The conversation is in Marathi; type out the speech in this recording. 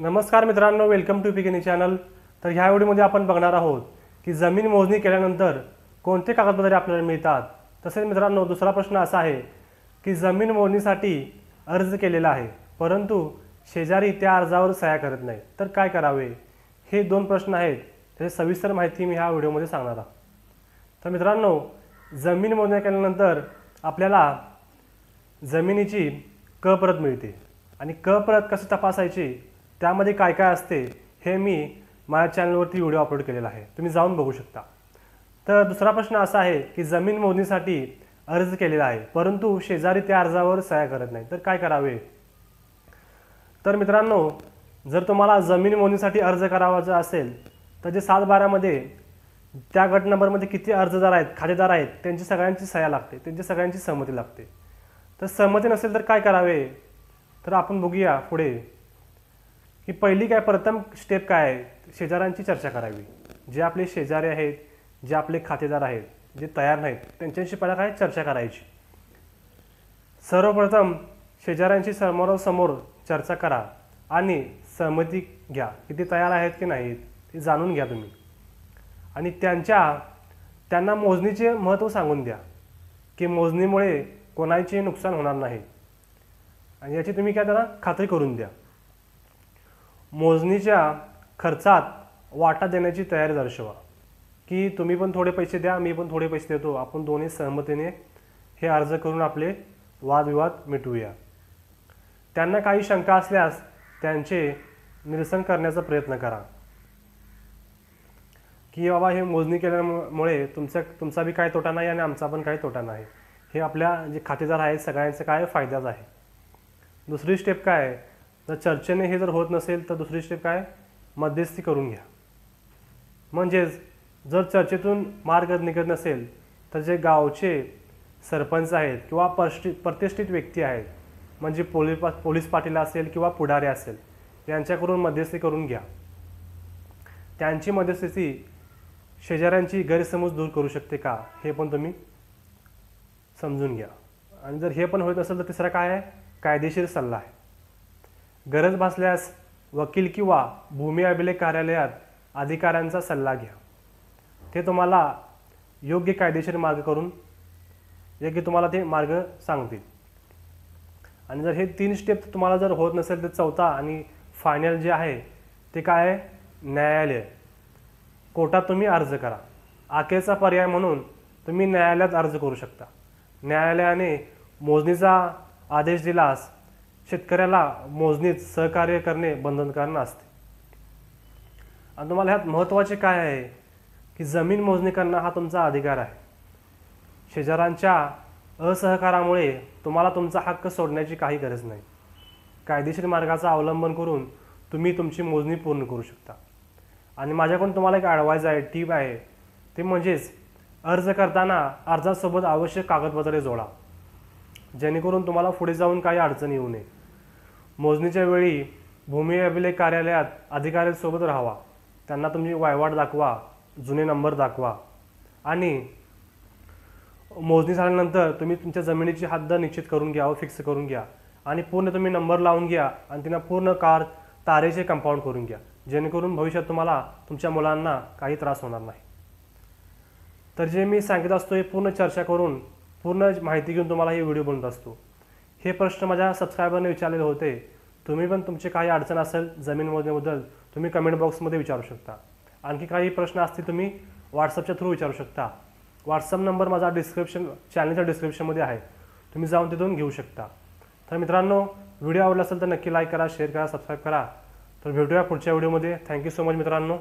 नमस्कार मित्रांनो, वेलकम टू पिकेनी चॅनल। तर ह्या व्हिडिओमध्ये आपण बघणार आहोत की जमीन मोजणी केल्यानंतर कोणते कागदपत्रे आपल्याला मिळतात। तसेच मित्रांनो, दुसरा प्रश्न असा आहे की जमीन मोजणीसाठी अर्ज केलेला आहे परंतु शेजारी त्या अर्जावर सह्या करत नाही, तर काय करावे। हे दोन प्रश्न आहेत, त्याची सविस्तर माहिती मी ह्या व्हिडिओमध्ये सांगणार आहे। तर मित्रांनो, जमीन मोजणी केल्यानंतर आपल्याला जमिनीची क प्रत मिळते आणि क प्रत कशी तपासायची, त्यामध्ये काय काय असते हे मी माझ्या चॅनलवरती व्हिडिओ अपलोड केलेला आहे, तुम्ही जाऊन बघू शकता। तर दुसरा प्रश्न असा आहे की जमीन मोजणीसाठी अर्ज केलेला आहे परंतु शेजारी त्या अर्जावर सह्या करत नाही, तर काय करावे। तर मित्रांनो, जर तुम्हाला जमीन मोजणीसाठी अर्ज करावाचा असेल तर जे 7/12 मध्ये त्या गट नंबरमध्ये किती अर्जदार आहेत, खातेदार आहेत, त्यांची सगळ्यांची सह्या लागते, त्यांची सगळ्यांची सहमती लागते। तर सहमती नसेल तर काय करावे, तर आपण बघूया पुढे की पहिली काय प्रथम स्टेप काय आहे, शेजाऱ्यांची चर्चा करावी। जे आपले शेजारी आहेत, जे आपले खातेदार आहेत, जे तयार नाहीत, त्यांच्याशी पहिला काय चर्चा करायची। सर्वप्रथम शेजाऱ्यांशी समोरासमोर चर्चा करा आणि सहमती घ्या की ते तयार आहेत की नाहीत ते जाणून घ्या तुम्ही, आणि त्यांना मोजणीचे महत्त्व सांगून द्या की मोजणीमुळे कोणाचे नुकसान होणार नाही आणि याची तुम्ही काय त्यांना खात्री करून द्या। मोजणीच्या खर्चात वाटा देण्याची तयारी दर्शवा की तुम्ही पण थोडे पैसे द्या, मी पण थोडे पैसे देतो, आपण दोन्ही सहमतीने हे अर्ज करून आपले वादविवाद मिटवूया। त्यांना काही शंका असल्यास त्यांचे निरसन करण्याचा प्रयत्न करा की बाबा हे मोजणी केल्यामुळे तुमचा बी काय तोटा नाही आणि आमचा पण काही तोटा नाही, हे आपल्या जे खातेदार आहेत सगळ्यांचा काय फायदाच आहे। दुसरी स्टेप काय, जर चर्चेने हे जर होत नसेल तर दुसरी स्टेप काय, मध्यस्थी करून घ्या। म्हणजेच जर चर्चेतून मार्ग निघत नसेल तर जे गावचे सरपंच आहेत किंवा प्रतिष्ठित व्यक्ती आहेत, म्हणजे पोलीस पाटील असेल किंवा पुढारी असेल, यांच्याकडून मध्यस्थी करून घ्या। त्यांची मध्यस्थी शेजाऱ्यांची गैरसमज दूर करू शकते का, हे पण तुम्ही समजून घ्या। आणि जर हे पण होत नसेल तर तिसरा काय आहे, कायदेशीर सल्ला आहे। गरज भासल्यास वकील किंवा भूमी अभिलेख कार्यालयात अधिकाऱ्यांचा सल्ला घ्या, ते तुम्हाला योग्य कायदेशीर मार्ग तुम्हाला ते मार्ग सांगतील। आणि जर हे 3 स्टेप तुम्हाला जर होत नसेल तर चौथा आणि फायनल जे आहे ते काय आहे, न्यायालय। कोर्टात तुम्ही अर्ज करा। अखेरचा पर्याय म्हणून तुम्ही न्यायालयात अर्ज करू शकता। न्यायालयाने मोजणीचा आदेश दिल्यास शेतकऱ्याला मोजणीत सहकार्य करणे बंधनकारक असते। आणि तुम्हाला ह्यात महत्त्वाचे काय आहे की जमीन मोजणी करणं हा तुमचा अधिकार आहे। शेजाऱ्यांच्या असहकारामुळे तुम्हाला तुमचा हक्क सोडण्याची काही गरज नाही। कायदेशीर मार्गाचा अवलंबन करून तुम्ही तुमची मोजणी पूर्ण करू शकता। आणि माझ्याकडून तुम्हाला एक ॲडवाइस आहे, टीप आहे, ते म्हणजेच अर्ज करताना अर्जासोबत आवश्यक कागदपत्रे जोडा, जेणेकरून तुम्हाला पुढे जाऊन काही अडचण येऊ नये। मोजणीच्या वेळी भूमी अभिलेख कार्यालयात अधिकाऱ्यांसोबत राहावा, त्यांना तुम्ही वहिवाट दाखवा, जुने नंबर दाखवा, आणि मोजणी झाल्यानंतर तुम्ही तुमच्या जमिनीची हद्द निश्चित करून घ्या व फिक्स करून घ्या आणि पूर्ण तुम्ही नंबर लावून घ्या आणि त्यांना पूर्ण तारेचे कंपाऊंड करून घ्या, जेणेकरून भविष्यात तुम्हाला तुमच्या मुलांना काही त्रास होणार नाही। तर जे मी सांगित असतो हे पूर्ण चर्चा करून पूर्ण माहिती घेऊन तुम्हाला हे व्हिडिओ बनवत असतो। हे प्रश्न माझ्या सबस्क्रायबरने विचारलेले होते, तुम्ही पण तुमचे काही अडचण असेल जमीन मोजणीबद्दल तुम्ही कमेंट बॉक्समध्ये विचारू शकता। आणखी काही प्रश्न असतील तुम्ही व्हॉट्सअपच्या थ्रू विचारू शकता। व्हॉट्सअप नंबर माझा चॅनलच्या डिस्क्रिप्शनमध्ये आहे, तुम्ही जाऊन तिथून घेऊ शकता। तर मित्रांनो, व्हिडिओ आवडला असेल तर नक्की लाईक करा, शेअर करा, सबस्क्राईब करा। तर भेटूया पुढच्या व्हिडिओमध्ये। थँक्यू सो मच मित्रांनो।